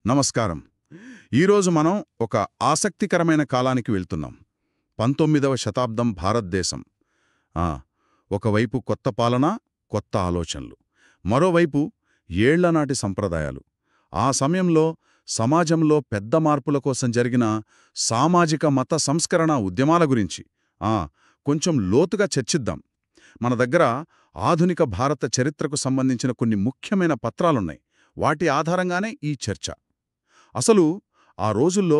నమస్కారం. ఈరోజు మనం ఒక ఆసక్తికరమైన కాలానికి వెళ్తున్నాం. 19వ శతాబ్దం భారతదేశం. ఒకవైపు కొత్త పాలన, కొత్త ఆలోచనలు, మరోవైపు ఏళ్లనాటి సంప్రదాయాలు. ఆ సమయంలో సమాజంలో పెద్ద మార్పుల కోసం జరిగిన సామాజిక మత సంస్కరణ ఉద్యమాల గురించి కొంచెం లోతుగా చర్చిద్దాం. మన దగ్గర ఆధునిక భారత చరిత్రకు సంబంధించిన కొన్ని ముఖ్యమైన పత్రాలున్నాయి. వాటి ఆధారంగానే ఈ చర్చ. అసలు ఆ రోజుల్లో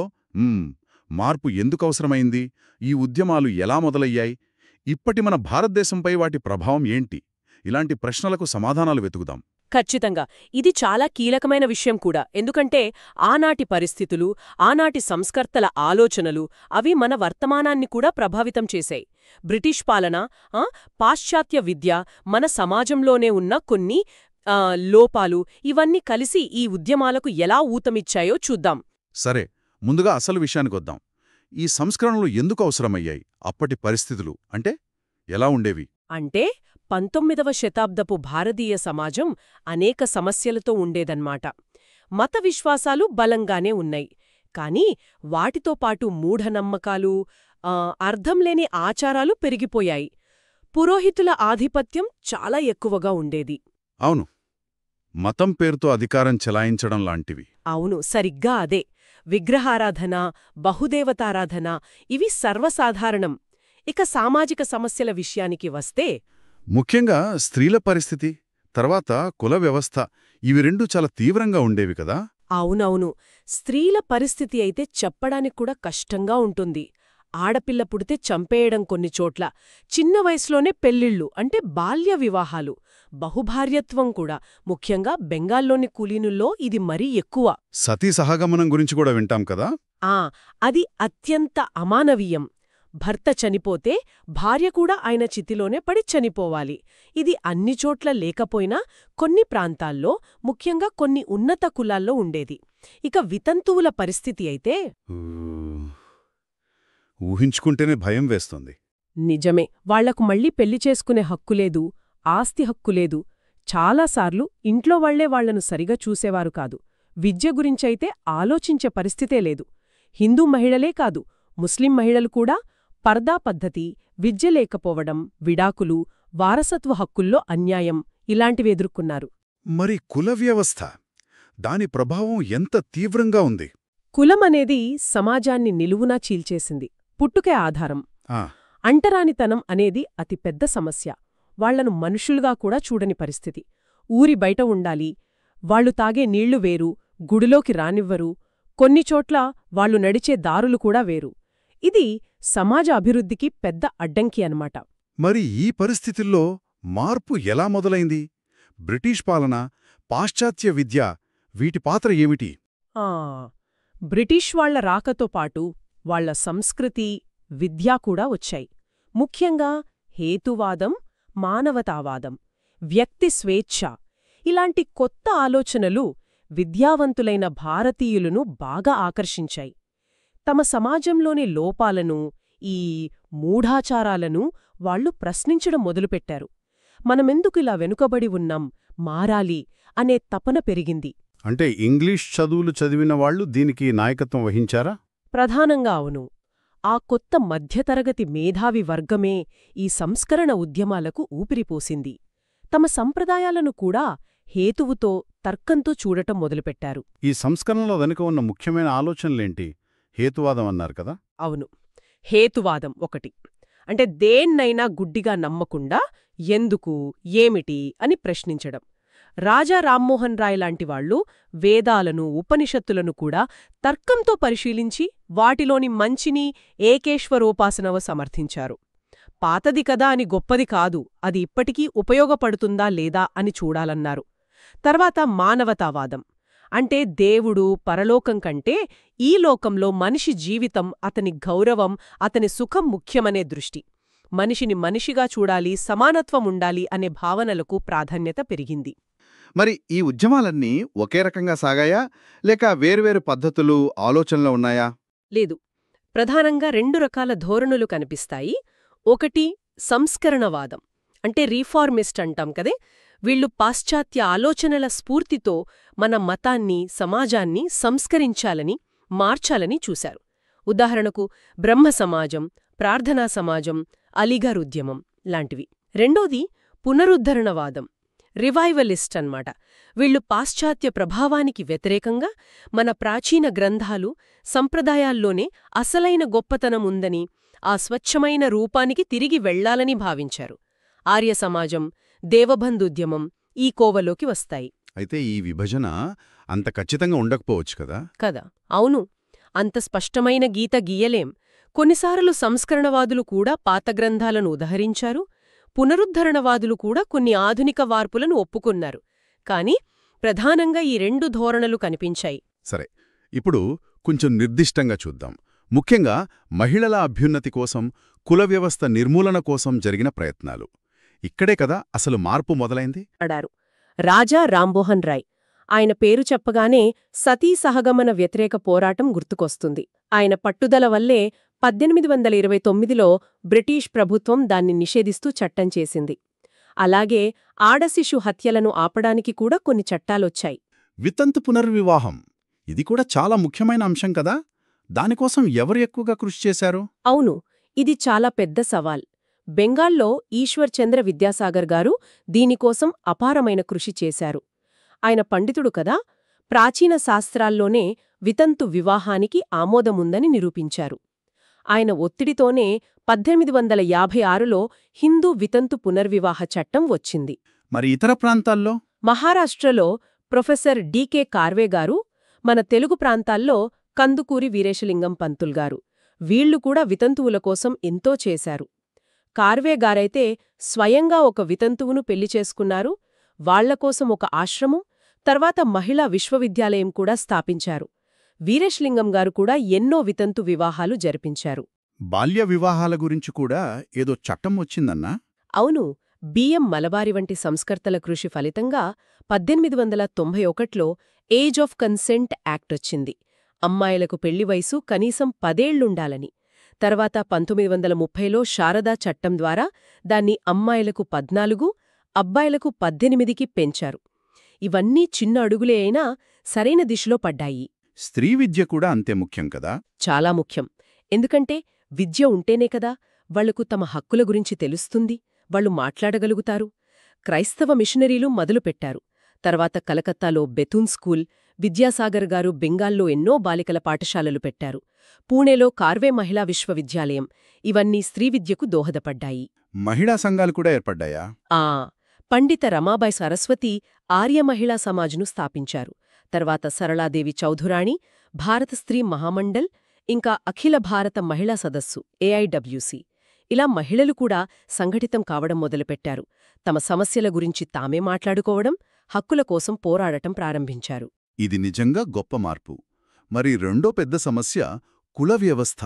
మార్పు ఎందుకు అవసరమైంది, ఈ ఉద్యమాలు ఎలా మొదలయ్యాయి, ఇప్పటి మన భారతదేశంపై వాటి ప్రభావం ఏంటి, ఇలాంటి ప్రశ్నలకు సమాధానాలు వెతుకుదాం. ఖచ్చితంగా ఇది చాలా కీలకమైన విషయం కూడా. ఎందుకంటే ఆనాటి పరిస్థితులు, ఆనాటి సంస్కర్తల ఆలోచనలు అవి మన వర్తమానాన్ని కూడా ప్రభావితం చేశాయి. బ్రిటిష్ పాలన, పాశ్చాత్య విద్య, మన సమాజంలోనే ఉన్న కొన్ని లోపాలు ఇవన్నీ కలిసి ఈ ఉద్యమాలకు ఎలా ఊతమిచ్చాయో చూద్దాం. సరే, ముందుగా అసలు విషయానికొద్దాం. ఈ సంస్కరణలు ఎందుకు అవసరమయ్యాయి? అప్పటి పరిస్థితులు అంటే ఎలా ఉండేవి? అంటే 19వ శతాబ్దపు భారతీయ సమాజం అనేక సమస్యలతో ఉండేదన్నమాట. మత విశ్వాసాలు బలంగానే ఉన్నాయి. కానీ వాటితో పాటు మూఢనమ్మకాలు, అర్థంలేని ఆచారాలు పెరిగిపోయాయి. పురోహితుల ఆధిపత్యం చాలా ఎక్కువగా ఉండేది. అవును, మతం పేరుతో అధికారం చెలాయించడం లాంటివి. అవును, సరిగ్గా అదే. విగ్రహారాధన, బహుదేవతారాధన ఇవి సర్వసాధారణం. ఇక సామాజిక సమస్యల విషయానికి వస్తే, ముఖ్యంగా స్త్రీల పరిస్థితి, తర్వాత కుల వ్యవస్థ, ఇవి రెండూ చాలా తీవ్రంగా ఉండేవి కదా. అవునవును. స్త్రీల పరిస్థితి అయితే చెప్పడానికి కూడా కష్టంగా ఉంటుంది. ఆడపిల్ల పుడితే చంపేయడం కొన్ని చోట్ల, చిన్న వయసులోనే పెళ్లిళ్ళు అంటే బాల్య వివాహాలు, బహుభార్యత్వం కూడా. ముఖ్యంగా బెంగాల్లోని కులీనుల్లో ఇది మరీ ఎక్కువ. సతీ సహగమనం గురించి కూడా వింటాం కదా. అది అత్యంత అమానవీయం. భర్త చనిపోతే భార్య కూడా ఆయన చితిలోనే పడి చనిపోవాలి. ఇది అన్ని చోట్ల లేకపోయినా కొన్ని ప్రాంతాల్లో, ముఖ్యంగా కొన్ని ఉన్నత కులాల్లో ఉండేది. ఇక వితంతువుల పరిస్థితి అయితే ఊహించుకుంటేనే భయం వేస్తుంది. నిజమే. వాళ్లకు మళ్లీ పెళ్లి చేసుకునే హక్కులేదు, ఆస్తి హక్కులేదు. చాలాసార్లు ఇంట్లో వాళ్లే వాళ్లను సరిగా చూసేవారు కాదు. విద్య గురించైతే ఆలోచించే పరిస్థితే లేదు. హిందూ మహిళలే కాదు, ముస్లిం మహిళలు కూడా పర్దా పద్ధతి, విద్య లేకపోవడం, విడాకులు, వారసత్వ హక్కుల్లో అన్యాయం ఇలాంటివి ఎదుర్కొన్నారు. మరి కుల వ్యవస్థ, దాని ప్రభావం ఎంత తీవ్రంగా ఉంది? కులమనేది సమాజాన్ని నిలువునా చీల్చేసింది. పుట్టుకే ఆధారం. అంటరానితనం అనేది అతిపెద్ద సమస్య. వాళ్లను మనుషులుగా కూడా చూడని పరిస్థితి. ఊరి బయట ఉండాలి, వాళ్లు తాగే నీళ్లు వేరు, గుడిలోకి రానివ్వరు, కొన్నిచోట్ల వాళ్లు నడిచే దారులు కూడా వేరు. ఇది సమాజ అభివృద్ధికి పెద్ద అడ్డంకి అన్నమాట. మరి ఈ పరిస్థితుల్లో మార్పు ఎలా మొదలైంది? బ్రిటిష్ పాలన, పాశ్చాత్య విద్య, వీటి పాత్ర ఏమిటి? బ్రిటిష్ వాళ్ల రాకతో పాటు వాళ్ల సంస్కృతి, విద్య కూడా వచ్చాయి. ముఖ్యంగా హేతువాదం, మానవతావాదం, వ్యక్తి స్వేచ్ఛ ఇలాంటి కొత్త ఆలోచనలు విద్యావంతులైన భారతీయులను బాగా ఆకర్షించాయి. తమ సమాజంలోని లోపాలను, ఈ మూఢాచారాలను వాళ్లు ప్రశ్నించడం మొదలుపెట్టారు. మనమెందుకిలా వెనుకబడి ఉన్నాం, మారాలి అనే తపన పెరిగింది. అంటే ఇంగ్లీష్ చదువులు చదివిన వాళ్లు దీనికి నాయకత్వం వహించారా? ప్రధానంగా అవును. ఆ కొత్త మధ్యతరగతి మేధావి వర్గమే ఈ సంస్కరణ ఉద్యమాలకు ఊపిరిపోసింది. తమ సంప్రదాయాలను కూడా హేతువుతో, తర్కంతో చూడటం మొదలుపెట్టారు. ఈ సంస్కరణలో వెనుక ఉన్న ముఖ్యమైన ఆలోచనలేంటి? హేతువాదం అన్నారు కదా. అవును, హేతువాదం ఒకటి. అంటే దేన్నైనా గుడ్డిగా నమ్మకుండా ఎందుకు, ఏమిటి అని ప్రశ్నించడం. రాజా రామ్మోహన్ రాయ్ లాంటి వాళ్లు వేదాలను, ఉపనిషత్తులను కూడా తర్కంతో పరిశీలించి వాటిలోని మంచిని, ఏకేశ్వరోపాసనవ సమర్థించారు. పాతది కదా అని గొప్పది కాదు, అది ఇప్పటికీ ఉపయోగపడుతుందా లేదా అని చూడాలన్నారు. తర్వాత మానవతావాదం. అంటే దేవుడు, పరలోకం కంటే ఈ లోకంలో మనిషి జీవితం, అతని గౌరవం, అతని సుఖం ముఖ్యమనే దృష్టి. మనిషిని మనిషిగా చూడాలి, సమానత్వం ఉండాలి అనే భావనలకు ప్రాధాన్యత పెరిగింది. మరి ఈ ఉద్యమాలన్నీ ఒకే రకంగా సాగాయా, లేక వేర్వేరు పద్ధతులు, ఆలోచనలు ఉన్నాయా? లేదు, ప్రధానంగా 2 రకాల ధోరణులు కనిపిస్తాయి. ఒకటి సంస్కరణవాదం, అంటే రీఫార్మిస్ట్ అంటాం కదే. వీళ్లు పాశ్చాత్య ఆలోచనల స్ఫూర్తితో మన మతాన్ని, సమాజాన్ని సంస్కరించాలని, మార్చాలని చూశారు. ఉదాహరణకు బ్రహ్మ సమాజం, ప్రార్థనా సమాజం, అలీఘర్ ఉద్యమం లాంటివి. రెండోది పునరుద్ధరణవాదం, రివైవలిస్ట్ అన్నమాట. వీళ్లు పాశ్చాత్య ప్రభావానికి వ్యతిరేకంగా మన ప్రాచీన గ్రంథాలు, సంప్రదాయాల్లోనే అసలైన గొప్పతనం ఉందని, ఆ స్వచ్ఛమైన రూపానికి తిరిగి వెళ్లాలని భావించారు. ఆర్య సమాజం, దేవబంధుద్యమం ఈ కోవలోకి వస్తాయి. అయితే ఈ విభజన అంత ఖచ్చితంగా ఉండకపోవచ్చు కదా? కదా, అవును. అంత స్పష్టమైన గీత గీయలేం. కొన్నిసార్లు సంస్కరణవాదులు కూడా పాత గ్రంథాలను ఉదహరించారు, పునరుద్ధరణవాదులు కూడా కొన్ని ఆధునిక వార్పులను ఒప్పుకున్నారు. కాని ప్రధానంగా ఈ రెండు ధోరణులు కనిపించాయి. సరే, ఇప్పుడు కొంచెం నిర్దిష్టంగా చూద్దాం. ముఖ్యంగా మహిళల అభ్యున్నతి కోసం, కుల వ్యవస్థ నిర్మూలన కోసం జరిగిన ప్రయత్నాలు. ఇక్కడే కదా అసలు మార్పు మొదలైంది? అడారు రాజా రామ్మోహన్ రాయ్. ఆయన పేరు చెప్పగానే సతీ సహగమన వ్యతిరేక పోరాటం గుర్తుకొస్తుంది. ఆయన పట్టుదల వల్లే 1829లో బ్రిటిష్ ప్రభుత్వం దాన్ని నిషేధిస్తూ చట్టం చేసింది. అలాగే ఆడశిశు హత్యలను ఆపడానికి కూడా కొన్ని చట్టాలొచ్చాయి. వితంతు పునర్వివాహం, ఇది కూడా చాలా ముఖ్యమైన అంశం కదా? దానికోసం ఎవరు ఎక్కువగా కృషి చేశారు? అవును, ఇది చాలా పెద్ద సవాల్. బెంగాల్లో ఈశ్వర్ చంద్ర విద్యాసాగర్ గారు దీనికోసం అపారమైన కృషి చేశారు. ఆయన పండితుడు కదా, ప్రాచీన శాస్త్రాల్లోనే వితంతు వివాహానికి ఆమోదముందని నిరూపించారు. ఆయన ఒత్తిడితోనే 1856లో హిందూ వితంతు పునర్వివాహ చట్టం వచ్చింది. మరి ఇతర ప్రాంతాల్లో? మహారాష్ట్రలో ప్రొఫెసర్ డి.కె. కార్వే గారు, మన తెలుగు ప్రాంతాల్లో కందుకూరి వీరేశలింగం పంతుల్ గారు, వీళ్లు కూడా వితంతువుల కోసం ఎంతో చేశారు. కార్వే గారైతే స్వయంగా ఒక వితంతువును పెళ్లి చేసుకున్నారు, వాళ్లకోసం ఒక ఆశ్రమం, తర్వాత మహిళా విశ్వవిద్యాలయం కూడా స్థాపించారు. వీరేశలింగం గారు కూడా ఎన్నో వితంతు వివాహాలు జరిపించారు. బాల్య వివాహాల గురించి కూడా ఏదో చట్టం వచ్చిందన్నా? అవును, బిఎం మలబారి వంటి సంస్కర్తల కృషి ఫలితంగా 1891లో ఏజ్ ఆఫ్ కన్సెంట్ యాక్ట్ వచ్చింది. అమ్మాయిలకు పెళ్లి వయసు కనీసం 10 ఏళ్లుండాలని. తర్వాత 1930లో శారదా చట్టం ద్వారా దాన్ని అమ్మాయిలకు 14, అబ్బాయిలకు 18కి పెంచారు. ఇవన్నీ చిన్న అడుగులే అయినా సరైన దిశలో పడ్డాయి. స్త్రీ విద్య కూడా అంతే ముఖ్యం కదా? చాలా ముఖ్యం. ఎందుకంటే విద్య ఉంటేనే కదా వాళ్లకు తమ హక్కుల గురించి తెలుస్తుంది, వాళ్లు మాట్లాడగలుగుతారు. క్రైస్తవ మిషనరీలు మొదలుపెట్టారు. తర్వాత కలకత్తాలో బెతూన్ స్కూల్, విద్యాసాగర్ గారు బెంగాల్లో ఎన్నో బాలికల పాఠశాలలు పెట్టారు. పూణేలో కార్వే మహిళా విశ్వవిద్యాలయం. ఇవన్నీ స్త్రీ విద్యకు దోహదపడ్డాయి. మహిళా సంఘాలు కూడా ఏర్పడ్డాయా? పండిత రమాబాయి సరస్వతి ఆర్య మహిళా సమాజ్ను స్థాపించారు. తర్వాత సరళాదేవి చౌధురాణి, భారత స్త్రీ మహామండల్, ఇంకా అఖిల భారత మహిళా సదస్సు ఏఐడబ్ల్యూసి. ఇలా మహిళలు కూడా సంఘటితం కావడం మొదలుపెట్టారు. తమ సమస్యల గురించి తామే మాట్లాడుకోవడం, హక్కుల కోసం పోరాడటం ప్రారంభించారు. ఇది నిజంగా గొప్ప మార్పు. మరి రెండో పెద్ద సమస్య కుల వ్యవస్థ.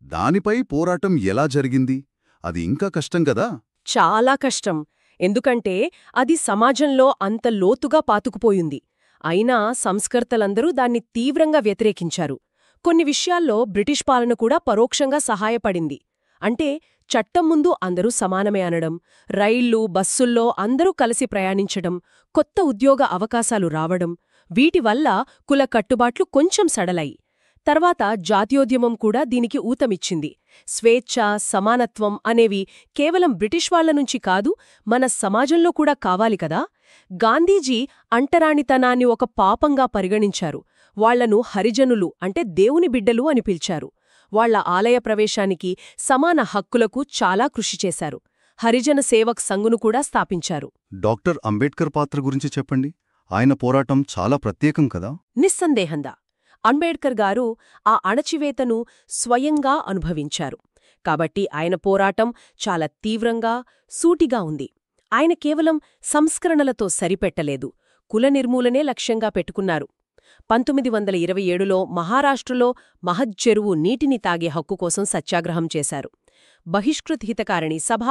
దానిపై పోరాటం ఎలా జరిగింది? అది ఇంకా కష్టం కదా? చాలా కష్టం. ఎందుకంటే అది సమాజంలో అంత లోతుగా పాతుకుపోయింది. అయినా సంస్కర్తలందరూ దాన్ని తీవ్రంగా వ్యతిరేకించారు. కొన్ని విషయాల్లో బ్రిటిష్ పాలన కూడా పరోక్షంగా సహాయపడింది. అంటే చట్టం ముందు అందరూ సమానమే అనడం, రైళ్లు, బస్సుల్లో అందరూ కలిసి ప్రయాణించడం, కొత్త ఉద్యోగ అవకాశాలు రావడం, వీటి వల్ల కుల కట్టుబాట్లు కొంచెం సడలాయి. తర్వాత జాతీయోద్యమం కూడా దీనికి ఊతమిచ్చింది. స్వేచ్ఛ, సమానత్వం అనేవి కేవలం బ్రిటిష్ వాళ్లనుంచి కాదు, మన సమాజంలో కూడా కావాలి కదా. గాంధీజీ అంటరానితనాన్ని ఒక పాపంగా పరిగణించారు. వాళ్లను హరిజనులు అంటే దేవుని బిడ్డలు అని పిలిచారు. వాళ్ల ఆలయ ప్రవేశానికి, సమాన హక్కులకు చాలా కృషి చేశారు. హరిజన సేవక్ సంఘ్ను కూడా స్థాపించారు. డాక్టర్ అంబేడ్కర్ పాత్ర గురించి చెప్పండి. ఆయన పోరాటం చాలా ప్రత్యేకం కదా? నిస్సందేహంగా అంబేడ్కర్ గారు ఆ అణచివేతను స్వయంగా అనుభవించారు. కాబట్టి ఆయన పోరాటం చాలా తీవ్రంగా, సూటిగా ఉంది. ఆయన కేవలం సంస్కరణలతో సరిపెట్టలేదు, కుల నిర్మూలనే లక్ష్యంగా పెట్టుకున్నారు. 1927లో మహారాష్ట్రలో మహద్ చెరువు నీటిని తాగే హక్కు కోసం సత్యాగ్రహం చేశారు. బహిష్కృత హితకారిణి సభ,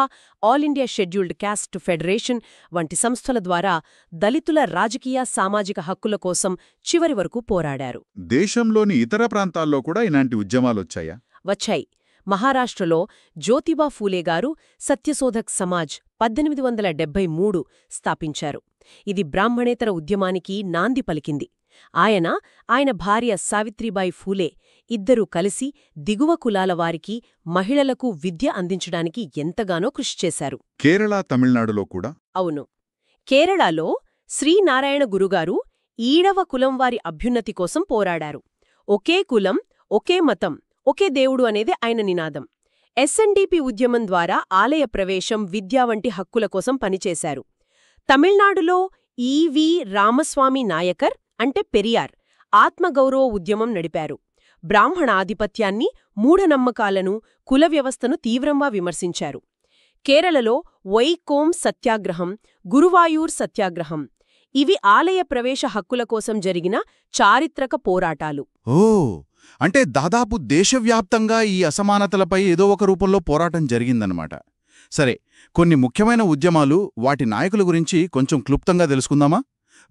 all India scheduled caste federation వంటి సంస్థల ద్వారా దళితుల రాజకీయ, సామాజిక హక్కుల కోసం చివరి వరకు పోరాడారు. దేశంలోని ఇతర ప్రాంతాల్లో కూడా ఇలాంటి ఉద్యమాలొచ్చాయా? వచ్చాయి. మహారాష్ట్రలో జ్యోతిబా ఫూలే గారు సత్యశోధక్ సమాజ్ 1873 స్థాపించారు. ఇది బ్రాహ్మణేతర ఉద్యమానికి నాంది పలికింది. ఆయన భార్య సావిత్రిబాయి ఫూలే ఇద్దరూ కలిసి దిగువ కులాల వారికి, మహిళలకు విద్య అందించడానికి ఎంతగానో కృషి చేశారు. కేరళ, తమిళనాడులో కూడా అవును. కేరళలో శ్రీనారాయణ గురుగారు ఈడవ కులం వారి అభ్యున్నతి కోసం పోరాడారు. ఒకే కులం, ఒకే మతం, ఒకే దేవుడు అనేది ఆయన నినాదం. ఎస్ఎన్డిపి ఉద్యమం ద్వారా ఆలయ ప్రవేశం, విద్య వంటి హక్కుల కోసం పనిచేశారు. తమిళనాడులో ఈవి రామస్వామి నాయకర్ అంటే పెరియార్ ఆత్మగౌరవ ఉద్యమం నడిపారు. బ్రాహ్మణ ఆధిపత్యాన్ని, మూఢనమ్మకాలను, కుల వ్యవస్థను తీవ్రంగా విమర్శించారు. కేరళలో వైకోం సత్యాగ్రహం, గురువాయూర్ సత్యాగ్రహం ఇవి ఆలయ ప్రవేశ హక్కుల కోసం జరిగిన చారిత్రక పోరాటాలు. ఓ, అంటే దాదాపు దేశవ్యాప్తంగా ఈ అసమానతలపై ఏదో ఒక రూపంలో పోరాటం జరిగిందన్నమాట. సరే, కొన్ని ముఖ్యమైన ఉద్యమాలు, వాటి నాయకుల గురించి కొంచెం క్లుప్తంగా తెలుసుకుందామా?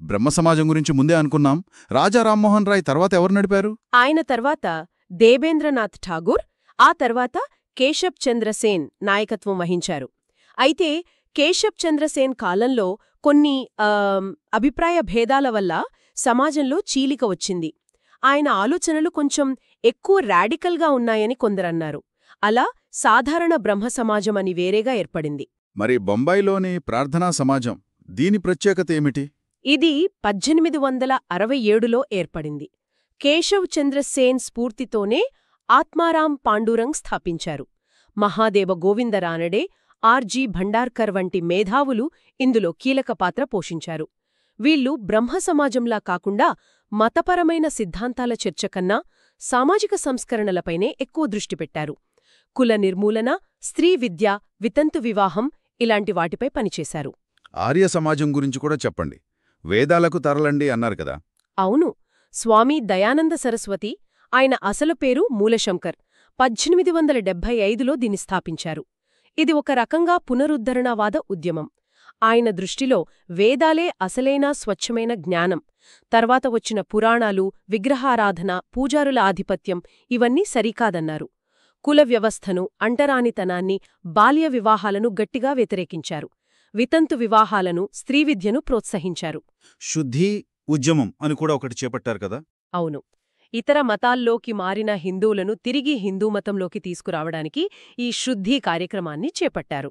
బ్రహ్మ సమాజం గురించి ముందే అనుకున్నాం. రాజా రామ్మోహన్ రాయ్ తర్వాత ఎవరు నడిపారు? ఆయన తర్వాత దేబేంద్రనాథ్ ఠాగూర్, ఆ తర్వాత కేశబ్ చంద్రసేన్ నాయకత్వం వహించారు. అయితే కేశబ్ చంద్రసేన్ కాలంలో కొన్ని అభిప్రాయ భేదాల వల్ల సమాజంలో చీలిక వచ్చింది. ఆయన ఆలోచనలు కొంచెం ఎక్కువ రాడికల్గా ఉన్నాయని కొందరన్నారు. అలా సాధారణ బ్రహ్మ సమాజం అని వేరేగా ఏర్పడింది. మరి బొంబాయిలోని ప్రార్థనా సమాజం, దీని ప్రత్యేకత ఏమిటి? ఇది 1867లో ఏర్పడింది. కేశవ్ చంద్రసేన్ స్ఫూర్తితోనే ఆత్మారాం పాండురంగ్ స్థాపించారు. మహాదేవ గోవింద రానడే, ఆర్జీ భండార్కర్ వంటి మేధావులు ఇందులో కీలక పాత్ర పోషించారు. వీళ్లు బ్రహ్మ సమాజంలా కాకుండా మతపరమైన సిద్ధాంతాల చర్చ కన్నా సామాజిక సంస్కరణలపైనే ఎక్కువ దృష్టి పెట్టారు. కుల నిర్మూలన, స్త్రీ విద్య, వితంతు వివాహం ఇలాంటి వాటిపై పనిచేశారు. ఆర్య సమాజం గురించి కూడా చెప్పండి. వేదాలకు తరలండి అన్నారు కదా. అవును. స్వామి దయానంద సరస్వతి, ఆయన అసలు పేరు మూలశంకర్, 1875లో దీన్ని స్థాపించారు. ఇది ఒక రకంగా పునరుద్ధరణవాద ఉద్యమం. ఆయన దృష్టిలో వేదాలే అసలైన స్వచ్ఛమైన జ్ఞానం. తర్వాత వచ్చిన పురాణాలు, విగ్రహారాధన, పూజారుల ఆధిపత్యం ఇవన్నీ సరికాదన్నారు. కుల వ్యవస్థను, అంటరానితనాన్ని, బాల్య వివాహాలను గట్టిగా వ్యతిరేకించారు. వితంతు వివాహాలను, స్త్రీ విద్యను ప్రోత్సహించారు. శుద్ధి ఉద్యమం అని కూడా ఒకటి చేపట్టారు కదా. అవును. ఇతర మతాల్లోకి మారిన హిందువులను తిరిగి హిందూ మతంలోకి తీసుకురావడానికి ఈ శుద్ధి కార్యక్రమాన్ని చేపట్టారు.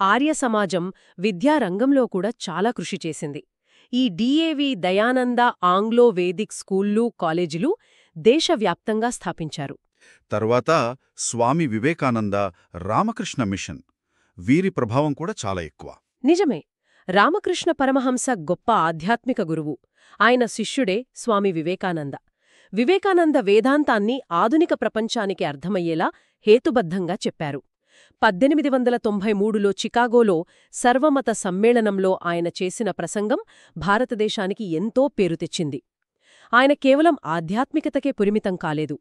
ఆర్య సమాజం విద్యారంగంలో కూడా చాలా కృషి చేసింది. ఈ డిఏవి దయానంద ఆంగ్లో వేదిక్ స్కూళ్ళు, కాలేజీలు దేశవ్యాప్తంగా స్థాపించారు. తర్వాత స్వామి వివేకానంద, రామకృష్ణ మిషన్, వీరి ప్రభావం కూడా చాలా ఎక్కువ. నిజమే. రామకృష్ణ పరమహంస గొప్ప ఆధ్యాత్మిక గురువు. ఆయన శిష్యుడే స్వామి వివేకానంద. వివేకానంద వేదాంతాన్ని ఆధునిక ప్రపంచానికి అర్థమయ్యేలా హేతుబద్ధంగా చెప్పారు. 1893లో చికాగోలో సర్వమత సమ్మేళనంలో ఆయన చేసిన ప్రసంగం భారతదేశానికి ఎంతో పేరు తెచ్చింది. ఆయన కేవలం ఆధ్యాత్మికతకే పరిమితం కాలేదు.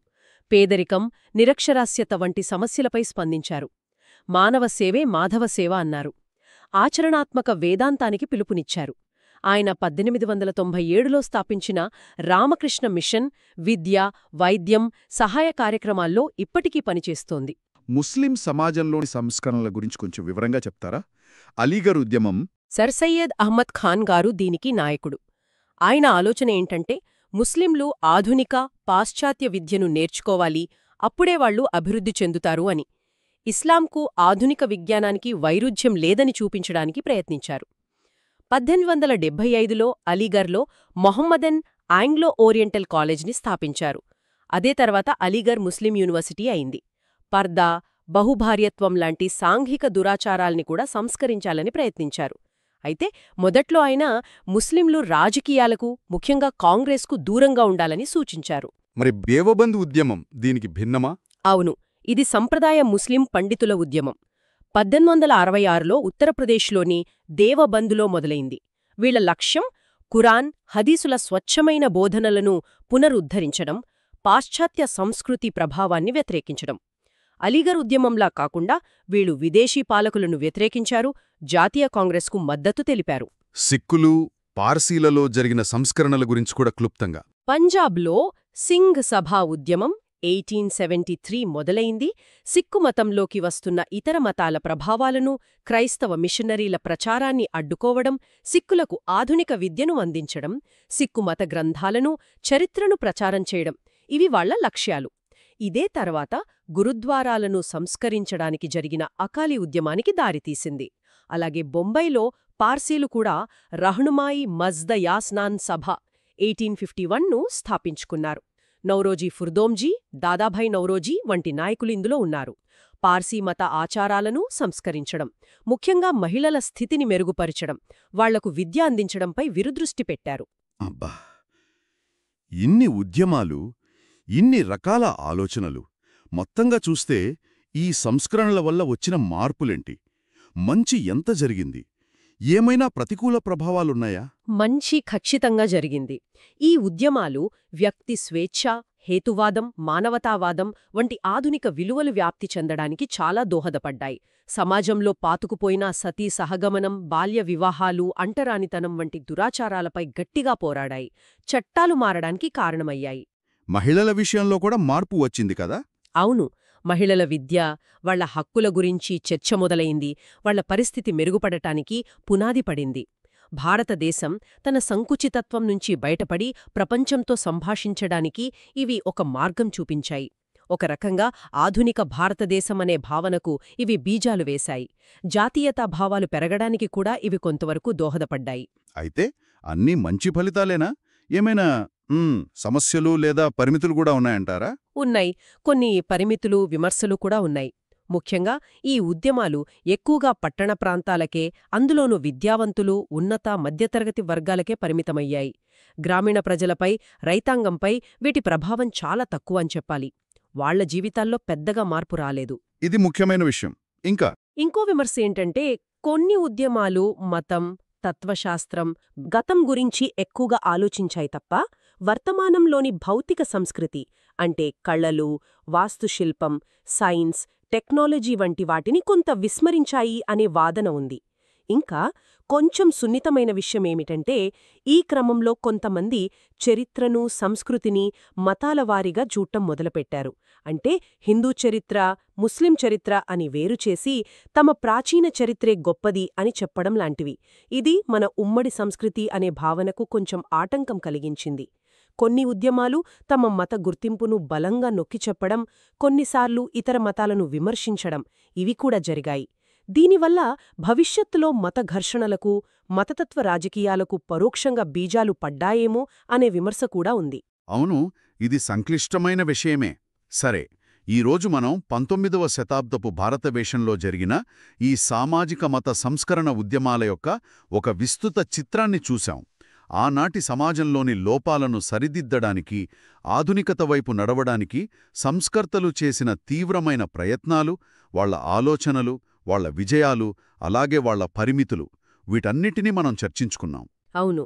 పేదరికం, నిరక్షరాస్యత వంటి సమస్యలపై స్పందించారు. మానవ సేవే మాధవ సేవ అన్నారు. ఆచరణాత్మక వేదాంతానికి పిలుపునిచ్చారు. ఆయన 1897లో స్థాపించిన రామకృష్ణ మిషన్ విద్య, వైద్యం, సహాయ కార్యక్రమాల్లో ఇప్పటికీ పనిచేస్తోంది. ముస్లిం సమాజంలోని సంస్కరణల గురించి కొంచెం వివరంగా చెప్తారా? అలీగర్ ఉద్యమం. సర్సయ్యద్ అహ్మద్ ఖాన్ గారు దీనికి నాయకుడు. ఆయన ఆలోచన ఏంటంటే ముస్లింలు ఆధునిక, పాశ్చాత్య విద్యను నేర్చుకోవాలి, అప్పుడే వాళ్లు అభివృద్ధి చెందుతారు అని. ఇస్లాంకు ఆధునిక విజ్ఞానానికి వైరుధ్యం లేదని చూపించడానికి ప్రయత్నించారు. 1875లో అలీగర్లో మొహమ్మదన్ ఆంగ్లో ఓరియంటల్ కాలేజ్ని స్థాపించారు. అదే తర్వాత అలీగర్ ముస్లిం యూనివర్సిటీ అయింది. పర్దా, బహుభార్యత్వం లాంటి సాంఘిక దురాచారాల్ని కూడా సంస్కరించాలని ప్రయత్నించారు. అయితే మొదట్లో ఆయన ముస్లింలు రాజకీయాలకు, ముఖ్యంగా కాంగ్రెస్కు దూరంగా ఉండాలని సూచించారు. మరి దేవబంధు ఉద్యమం దీనికి భిన్నమా? అవును. ఇది సంప్రదాయ ముస్లిం పండితుల ఉద్యమం. 1866లో ఉత్తరప్రదేశ్లోని దేవబంధులో మొదలైంది. వీళ్ల లక్ష్యం ఖురాన్, హదీసుల స్వచ్ఛమైన బోధనలను పునరుద్ధరించడం, పాశ్చాత్య సంస్కృతి ప్రభావాన్ని వ్యతిరేకించడం. అలీగర్ ఉద్యమంలా కాకుండా వీళ్లు విదేశీ పాలకులను వ్యతిరేకించారు, జాతీయ కాంగ్రెస్కు మద్దతు తెలిపారు. సిక్కులు, పార్సీలలో జరిగిన సంస్కరణల గురించి కూడా క్లుప్తంగా. పంజాబ్లో సింఘ్ సభా ఉద్యమం 1873 మొదలైంది. సిక్కు మతంలోకి వస్తున్న ఇతర మతాల ప్రభావాలను, క్రైస్తవ మిషనరీల ప్రచారాన్ని అడ్డుకోవడం, సిక్కులకు ఆధునిక విద్యను అందించడం, సిక్కు మత గ్రంథాలను, చరిత్రను ప్రచారం చేయడం ఇవి వాళ్ల లక్ష్యాలు. ఇదే తర్వాత గురుద్వారాలను సంస్కరించడానికి జరిగిన అకాలీ ఉద్యమానికి దారితీసింది. అలాగే బొంబాయిలో పార్సీలు కూడా రహ్నుమాయి మజ్ద యాస్నాన్ సభ 1851ను స్థాపించుకున్నారు. నౌరోజీ ఫుర్దోంజీ, దాదాభాయ్ నౌరోజీ వంటి నాయకులు ఇందులో ఉన్నారు. పార్సీ మత ఆచారాలను సంస్కరించడం, ముఖ్యంగా మహిళల స్థితిని మెరుగుపరచడం, వాళ్లకు విద్య అందించడంపై విరుదృష్టి పెట్టారు. అబ్బా! ఇన్ని ఉద్యమాలు, ఇన్ని రకాల ఆలోచనలు, మొత్తంగా చూస్తే ఈ సంస్కరణల వల్ల వచ్చిన మార్పులేంటి? మంచి ఎంత జరిగింది? ఏమైనా ప్రతికూల ప్రభావాలున్నాయా? మంచి ఖచ్చితంగా జరిగింది. ఈ ఉద్యమాలు వ్యక్తి స్వేచ్ఛ, హేతువాదం, మానవతావాదం వంటి ఆధునిక విలువలు వ్యాప్తి చెందడానికి చాలా దోహదపడ్డాయి. సమాజంలో పాతుకుపోయిన సతీ సహగమనం, బాల్య వివాహాలు, అంటరానితనం వంటి దురాచారాలపై గట్టిగా పోరాడాయి. చట్టాలు మారడానికి కారణమయ్యాయి. మహిళల విషయంలో కూడా మార్పు వచ్చింది కదా? అవును. మహిళల విద్య, వాళ్ల హక్కుల గురించి చర్చ మొదలైంది. వాళ్ల పరిస్థితి మెరుగుపడటానికి పునాది పడింది. భారతదేశం తన సంకుచితత్వం నుంచి బయటపడి ప్రపంచంతో సంభాషించడానికి ఇవి ఒక మార్గం చూపించాయి. ఒక రకంగా ఆధునిక భారతదేశమనే భావనకు ఇవి బీజాలు వేశాయి. జాతీయతా భావాలు పెరగడానికి కూడా ఇవి కొంతవరకు దోహదపడ్డాయి. అయితే అన్నీ మంచి ఫలితాలేనా? ఏమైనా సమస్యలు లేదా పరిమితులు కూడా ఉన్నాయంటారా? ఉన్నాయి. కొన్ని పరిమితులు, విమర్శలు కూడా ఉన్నాయి. ముఖ్యంగా ఈ ఉద్యమాలు ఎక్కువగా పట్టణ ప్రాంతాలకే, అందులోనూ విద్యావంతులు, ఉన్నత మధ్యతరగతి వర్గాలకే పరిమితమయ్యాయి. గ్రామీణ ప్రజలపై, రైతాంగంపై వీటి ప్రభావం చాలా తక్కువ అని చెప్పాలి. వాళ్ల జీవితాల్లో పెద్దగా మార్పు రాలేదు. ఇది ముఖ్యమైన విషయం. ఇంకా ఇంకో విమర్శ ఏంటంటే, కొన్ని ఉద్యమాలు మతం, తత్వశాస్త్రం, గతం గురించి ఎక్కువగా ఆలోచించాయి తప్ప వర్తమానంలోని భౌతిక సంస్కృతి అంటే కళలు, వాస్తుశిల్పం, సైన్స్, టెక్నాలజీ వంటి వాటిని కొంత విస్మరించాయి అనే వాదన ఉంది. ఇంకా కొంచెం సున్నితమైన విషయమేమిటంటే, ఈ క్రమంలో కొంతమంది చరిత్రను, సంస్కృతిని మతాల వారీగా చూడటం మొదలుపెట్టారు. అంటే హిందూ చరిత్ర, ముస్లిం చరిత్ర అని వేరుచేసి తమ ప్రాచీన చరిత్రే గొప్పది అని చెప్పడం లాంటివి. ఇది మన ఉమ్మడి సంస్కృతి అనే భావనకు కొంచెం ఆటంకం కలిగించింది. కొన్ని ఉద్యమాలు తమ మత గుర్తింపును బలంగా నొక్కి చెప్పడం, కొన్నిసార్లు ఇతర మతాలను విమర్శించడం ఇవి కూడా జరిగాయి. దీనివల్ల భవిష్యత్తులో మత ఘర్షణలకు, మతతత్వ రాజకీయాలకు పరోక్షంగా బీజాలు పడ్డాయేమో అనే విమర్శ కూడా ఉంది. అవును, ఇది సంక్లిష్టమైన విషయమే. సరే, ఈరోజు మనం 19వ శతాబ్దపు భారతదేశంలో జరిగిన ఈ సామాజిక మత సంస్కరణ ఉద్యమాల యొక్క ఒక విస్తృత చిత్రాన్ని చూశాం. ఆనాటి సమాజంలోని లోపాలను సరిదిద్దడానికి, ఆధునికత వైపు నడవడానికి సంస్కర్తలు చేసిన తీవ్రమైన ప్రయత్నాలు, వాళ్ల ఆలోచనలు, వాళ్ల విజయాలు, అలాగే వాళ్ల పరిమితులు, వీటన్నిటినీ మనం చర్చించుకున్నాం. అవును.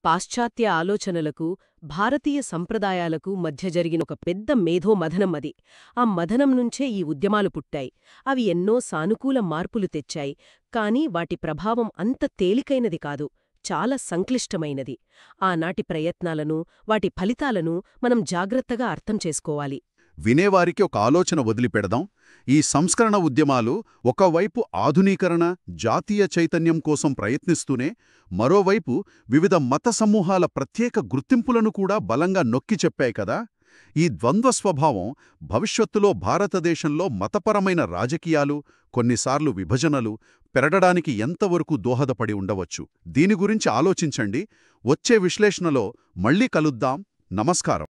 పాశ్చాత్య ఆలోచనలకు, భారతీయ సంప్రదాయాలకు మధ్య జరిగిన ఒక పెద్ద మేధో మథనం అది. ఆ మథనం నుంచే ఈ ఉద్యమాలు పుట్టాయి. అవి ఎన్నో సానుకూల మార్పులు తెచ్చాయి. కానీ వాటి ప్రభావం అంత తేలికైనది కాదు, చాలా సంక్లిష్టమైనది. ఆనాటి ప్రయత్నాలను, వాటి ఫలితాలను మనం జాగ్రత్తగా అర్థం చేసుకోవాలి. వినేవారికి ఒక ఆలోచన వదిలిపెడదాం. ఈ సంస్కరణ ఉద్యమాలు ఒకవైపు ఆధునీకరణ, జాతీయ చైతన్యం కోసం ప్రయత్నిస్తూనే, మరోవైపు వివిధ మత సమూహాల ప్రత్యేక గుర్తింపులను కూడా బలంగా నొక్కి చెప్పాయి కదా. ఈ ద్వంద్వ స్వభావం భవిష్యత్తులో భారతదేశంలో మతపరమైన రాజకీయాలు, కొన్నిసార్లు విభజనలు పెరగడానికి ఎంతవరకు దోహదపడి ఉండవచ్చు? దీని గురించి ఆలోచించండి. వచ్చే విశ్లేషణలో మళ్ళీ కలుద్దాం. నమస్కారం.